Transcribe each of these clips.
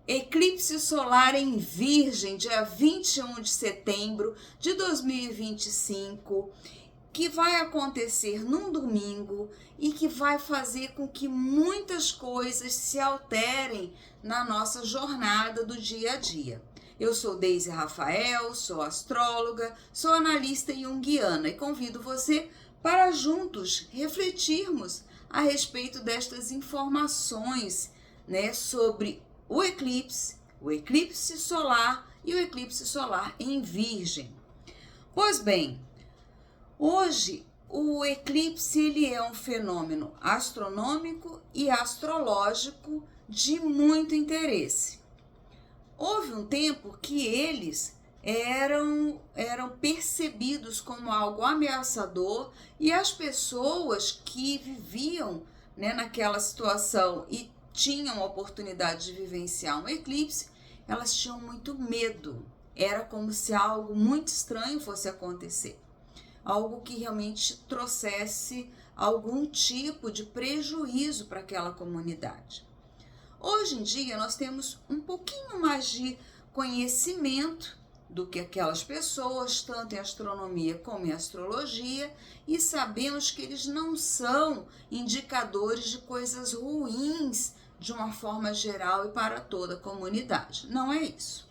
Eclipse solar em Virgem, dia 21 de setembro de 2025, que vai acontecer num domingo e que vai fazer com que muitas coisas se alterem na nossa jornada do dia a dia. Eu sou Deise Rafael, sou astróloga, sou analista junguiana e convido você para juntos refletirmos a respeito destas informações, sobre o eclipse solar e o eclipse solar em Virgem. Pois bem, hoje o eclipse ele é um fenômeno astronômico e astrológico de muito interesse. Houve um tempo que eles eram percebidos como algo ameaçador e as pessoas que viviam, naquela situação e tinham a oportunidade de vivenciar um eclipse, elas tinham muito medo. Era como se algo muito estranho fosse acontecer. Algo que realmente trouxesse algum tipo de prejuízo para aquela comunidade. Hoje em dia nós temos um pouquinho mais de conhecimento do que aquelas pessoas, tanto em astronomia como em astrologia, e sabemos que eles não são indicadores de coisas ruins de uma forma geral e para toda a comunidade. Não é isso.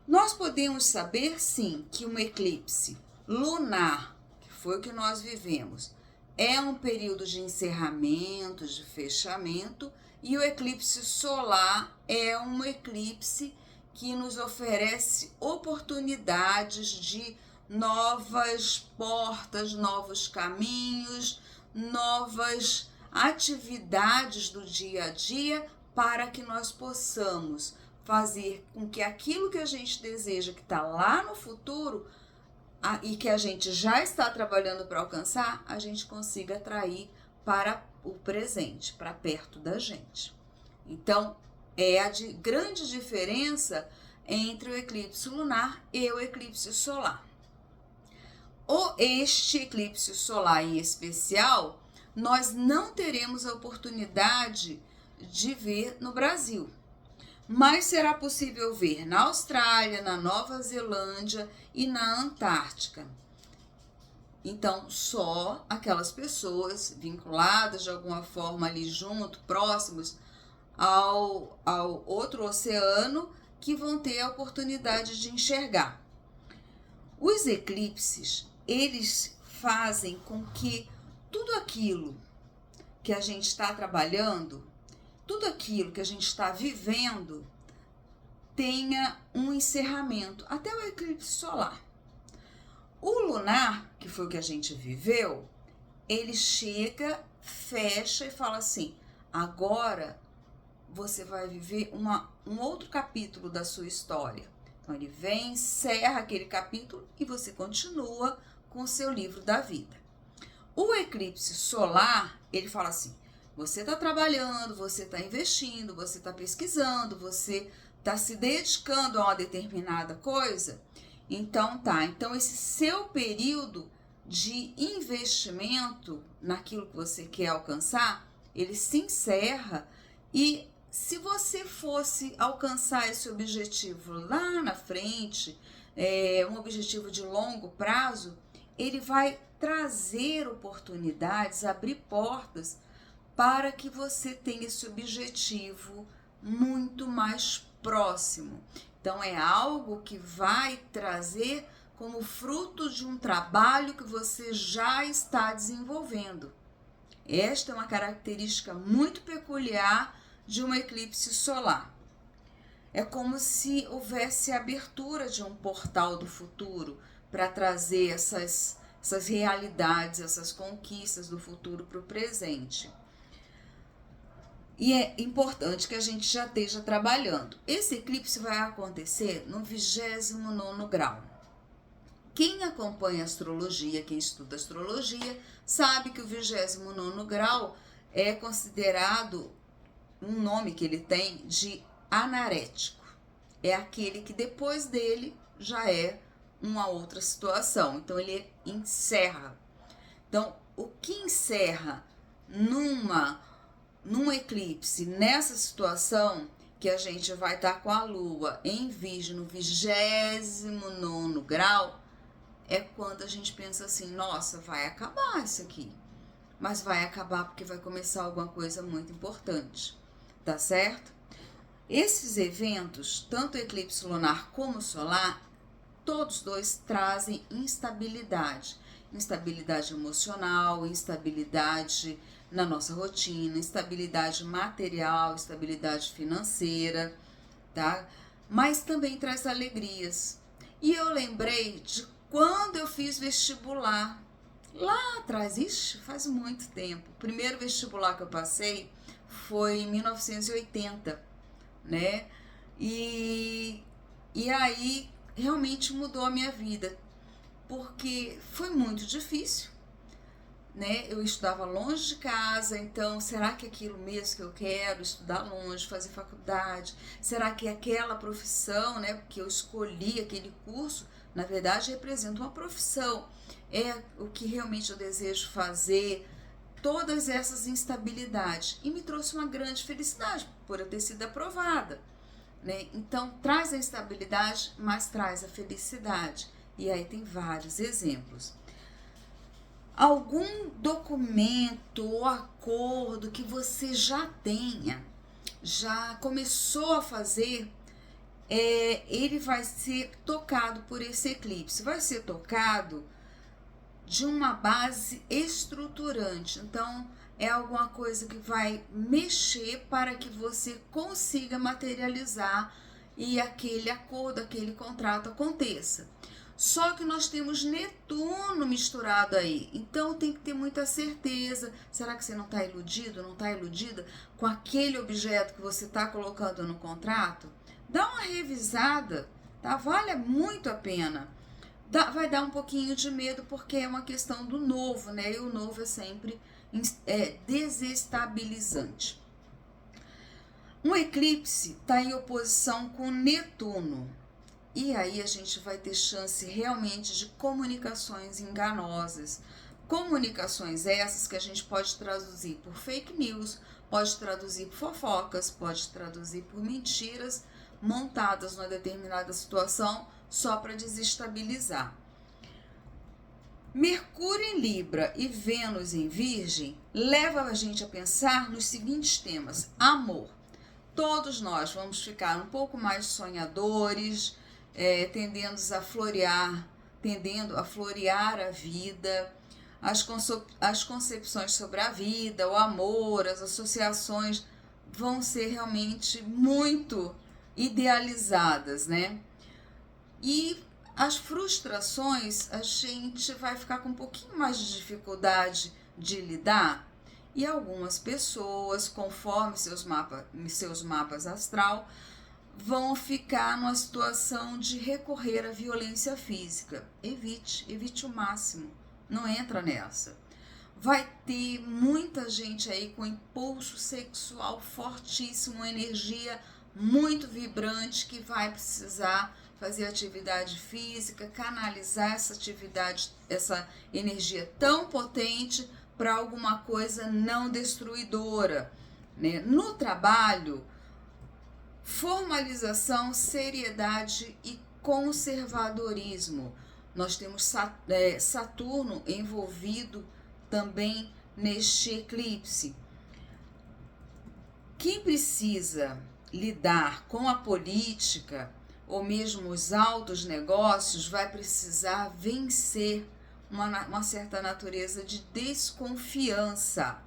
Nós podemos saber, sim, que um eclipse lunar, que foi o que nós vivemos, é um período de encerramento, de fechamento, e o eclipse solar é um eclipse que nos oferece oportunidades de novas portas, novos caminhos, novas atividades do dia a dia para que nós possamos fazer com que aquilo que a gente deseja, que está lá no futuro e que a gente já está trabalhando para alcançar, a gente consiga atrair para o presente, para perto da gente. Então, é a grande diferença entre o eclipse lunar e o eclipse solar. Este eclipse solar em especial, nós não teremos a oportunidade de ver no Brasil, mas será possível ver na Austrália, na Nova Zelândia e na Antártica. Então, só aquelas pessoas vinculadas de alguma forma ali junto, próximos ao outro oceano, que vão ter a oportunidade de enxergar. Os eclipses, eles fazem com que tudo aquilo que a gente está trabalhando, tudo aquilo que a gente está vivendo, tenha um encerramento, até o eclipse solar. O lunar, que foi o que a gente viveu, ele chega, fecha e fala assim: agora você vai viver um outro capítulo da sua história. Então ele vem, encerra aquele capítulo e você continua com o seu livro da vida. O eclipse solar, ele fala assim: você está trabalhando, você está investindo, você está pesquisando, você está se dedicando a uma determinada coisa. Então esse seu período de investimento naquilo que você quer alcançar, ele se encerra, e se você fosse alcançar esse objetivo lá na frente, um objetivo de longo prazo, ele vai trazer oportunidades, abrir portas para que você tenha esse objetivo muito mais próximo. Então, é algo que vai trazer como fruto de um trabalho que você já está desenvolvendo. Esta é uma característica muito peculiar de um eclipse solar. É como se houvesse a abertura de um portal do futuro para trazer essas realidades, essas conquistas do futuro para o presente. E é importante que a gente já esteja trabalhando. Esse eclipse vai acontecer no 29º grau. Quem acompanha astrologia, quem estuda astrologia, sabe que o 29º grau é considerado, um nome que ele tem, de anarético. É aquele que depois dele já é uma outra situação. Então ele encerra. Então, o que encerra num eclipse, nessa situação, que a gente vai estar com a Lua em Virgem no 29º grau, é quando a gente pensa assim, nossa, vai acabar isso aqui. Mas vai acabar porque vai começar alguma coisa muito importante, tá certo? Esses eventos, tanto o eclipse lunar como solar, todos dois trazem instabilidade. Instabilidade emocional, instabilidade na nossa rotina, instabilidade material, instabilidade financeira, tá? Mas também traz alegrias. E eu lembrei de quando eu fiz vestibular, lá atrás, faz muito tempo. O primeiro vestibular que eu passei foi em 1980, né? E aí realmente mudou a minha vida, porque foi muito difícil, né? Eu estudava longe de casa, então será que é aquilo mesmo que eu quero, estudar longe, fazer faculdade? Será que é aquela profissão, né, que eu escolhi, aquele curso, na verdade representa uma profissão? É o que realmente eu desejo fazer? Todas essas instabilidades. E me trouxe uma grande felicidade por eu ter sido aprovada, né? Então traz a instabilidade, mas traz a felicidade. E aí tem vários exemplos. Algum documento ou acordo que você já tenha, já começou a fazer, ele vai ser tocado por esse eclipse. Vai ser tocado de uma base estruturante. Então, é alguma coisa que vai mexer para que você consiga materializar e aquele acordo, aquele contrato aconteça. Só que nós temos Netuno misturado aí, então tem que ter muita certeza. Será que você não está iludido, não está iludida com aquele objeto que você está colocando no contrato? Dá uma revisada, tá? Vale muito a pena. Vai dar um pouquinho de medo porque é uma questão do novo, né? E o novo é sempre desestabilizante. Um eclipse está em oposição com Netuno. E aí a gente vai ter chance realmente de comunicações enganosas. Comunicações essas que a gente pode traduzir por fake news, pode traduzir por fofocas, pode traduzir por mentiras montadas numa determinada situação só para desestabilizar. Mercúrio em Libra e Vênus em Virgem leva a gente a pensar nos seguintes temas. Amor. Todos nós vamos ficar um pouco mais sonhadores, tendendo a florear a vida, as concepções sobre a vida, o amor, as associações vão ser realmente muito idealizadas, né? E as frustrações, a gente vai ficar com um pouquinho mais de dificuldade de lidar. E algumas pessoas, conforme seus mapas astral, vão ficar numa situação de recorrer à violência física. Evite o máximo, não entra nessa. Vai ter muita gente aí com impulso sexual fortíssimo, uma energia muito vibrante que vai precisar fazer atividade física, canalizar essa atividade, essa energia tão potente para alguma coisa não destruidora, né? No trabalho, formalização, seriedade e conservadorismo. Nós temos Saturno envolvido também neste eclipse. Quem precisa lidar com a política ou mesmo os altos negócios vai precisar vencer uma certa natureza de desconfiança.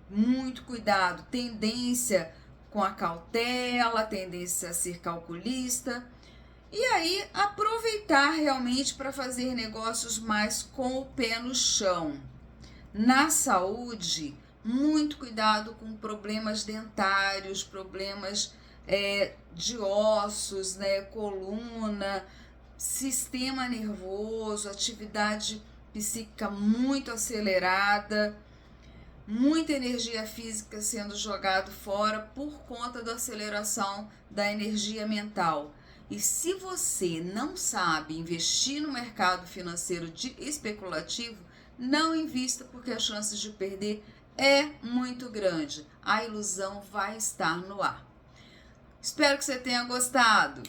Muito cuidado, tendência com a cautela, tendência a ser calculista, e aí aproveitar realmente para fazer negócios mais com o pé no chão. Na saúde, muito cuidado com problemas dentários, problemas de ossos, né, coluna, sistema nervoso, atividade psíquica muito acelerada, muita energia física sendo jogada fora por conta da aceleração da energia mental. E se você não sabe investir no mercado financeiro especulativo, não invista porque as chances de perder é muito grande. A ilusão vai estar no ar. Espero que você tenha gostado.